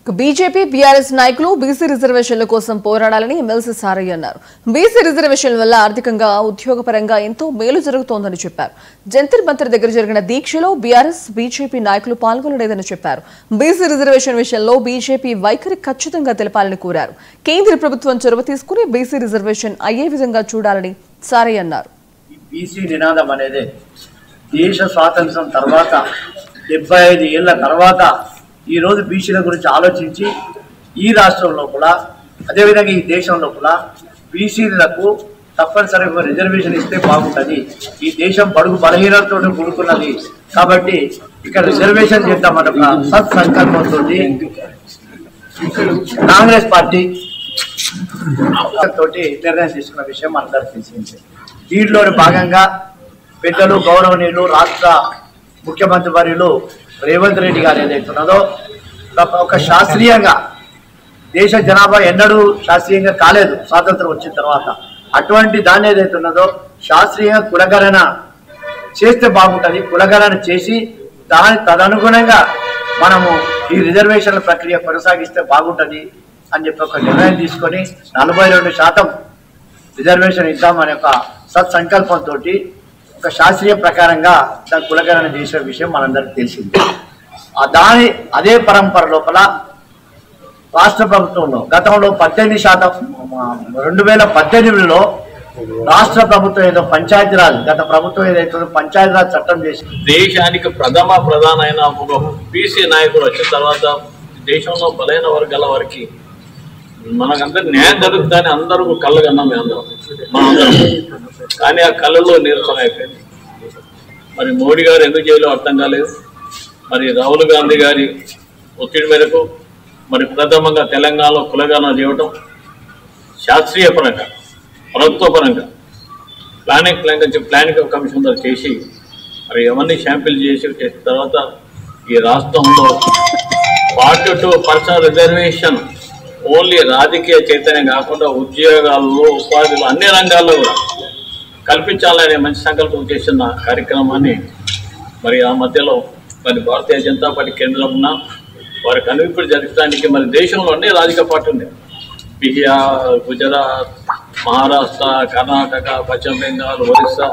BJP BRS నాయకులు BC రిజర్వేషన్ల కోసం పోరాడాలని ఎమ్మెల్సీ సారయ్య అన్నారు. బీసీ రిజర్వేషన్ల వల్ల ఆర్థికంగా ఉద్యోగపరంగా ఎంతో మేలు జరుగుతోందని చెప్పారు. జంతర్ మంతర్ దగ్గర జరిగిన దీక్షలో బీఆర్ఎస్ బీజేపీ నాయకులు పాల్గొనలేదని చెప్పారు. బీసీ రిజర్వేషన్ విషయంలో బీజేపీ వైఖరి ఖచ్చితంగా తెలపాలని కోరారు. కేంద్ర ప్రభుత్వం చొరవ తీసుకుని బీసీ రిజర్వేషన్ అయ్యే విధంగా చూడాలని సారయ్య అన్నారు. బీసీ నినాదం అనేది దేశ స్వాతంత్రం తర్వాత 75 ఏళ్ల తర్వాత ఈ రోజు బీసీల గురించి ఆలోచించి ఈ రాష్ట్రంలో కూడా అదేవిధంగా ఈ దేశంలో కూడా బీసీలకు తప్పనిసరిగా రిజర్వేషన్ ఇస్తే బాగుంటుంది. ఈ దేశం బడుగు బలహీనతతో కూడుకున్నది కాబట్టి ఇక్కడ రిజర్వేషన్ చేద్దామన్న సత్సంకల్పంతో కాంగ్రెస్ పార్టీ తోటి నిర్ణయం తీసుకున్న విషయం అందరికీ తెలిసింది. దీంట్లో భాగంగా పెద్దలు గౌరవనీయులు రాష్ట్ర ముఖ్యమంత్రి వర్యులు రేవంత్ రెడ్డి గారు ఏదైతున్నదో ఒక శాస్త్రీయంగా దేశ జనాభా ఎన్నడూ శాస్త్రీయంగా కాలేదు స్వాతంత్రం వచ్చిన తర్వాత. అటువంటి దాన్ని ఏదైతున్నదో శాస్త్రీయంగా కులగణన చేస్తే బాగుంటుంది. కులగణన చేసి తదనుగుణంగా మనము ఈ రిజర్వేషన్ల ప్రక్రియ కొనసాగిస్తే బాగుంటుంది అని చెప్పి ఒక నిర్ణయం తీసుకొని 42% రిజర్వేషన్ ఇద్దామనే ఒక సత్సంకల్పంతో ఒక శాస్త్రీయ ప్రకారంగా దాని కులగణన చేసే విషయం మనందరికీ తెలిసింది. అదే పరంపర లోపల రాష్ట్ర ప్రభుత్వంలో గతంలో 18% 2018లో రాష్ట్ర ప్రభుత్వం ఏదో పంచాయతీరాజ్ గత ప్రభుత్వం ఏదైతే పంచాయతీరాజ్ చట్టం చేసి దేశానికి ప్రధానమైన ఒక బీసీ నాయకుడు వచ్చిన తర్వాత దేశంలో బలైన వర్గాల వారికి మనకందరూ న్యాయం జరుగుతుందని అందరూ కళ్ళు కన్నాం మనందరం. కానీ ఆ కళ్ళలో నీరసం అయిపోయింది. మరి మోడీ గారు ఎందుకు చేయాలో అర్థం కాలేదు. మరి రాహుల్ గాంధీ గారి ఒత్తిడి మేరకు మరి ప్రథమంగా తెలంగాణలో కులగణన చేయడం శాస్త్రీయ పరంగా ప్రభుత్వ పరంగా ప్లానింగ్ కమిషన్ ద్వారా చేసి మరి అవన్నీ శాంపిల్ చేసిన తర్వాత ఈ రాష్ట్రంలో 42% రిజర్వేషన్ ఓన్లీ రాజకీయ చైతన్యం కాకుండా ఉద్యోగాల్లో ఉపాధిలో అన్ని రంగాల్లో కూడా కల్పించాలనే మంచి సంకల్పం చేసిన కార్యక్రమాన్ని మరి ఆ మధ్యలో మరి భారతీయ జనతా పార్టీ కేంద్రం ఉన్న వారి కనువిప్పుడు జరగడానికి మరి దేశంలో అన్ని రాజకీయ పార్టీ ఉన్నాయి. బీహార్, గుజరాత్, మహారాష్ట్ర, కర్ణాటక, పశ్చిమ బెంగాల్, ఒరిస్సా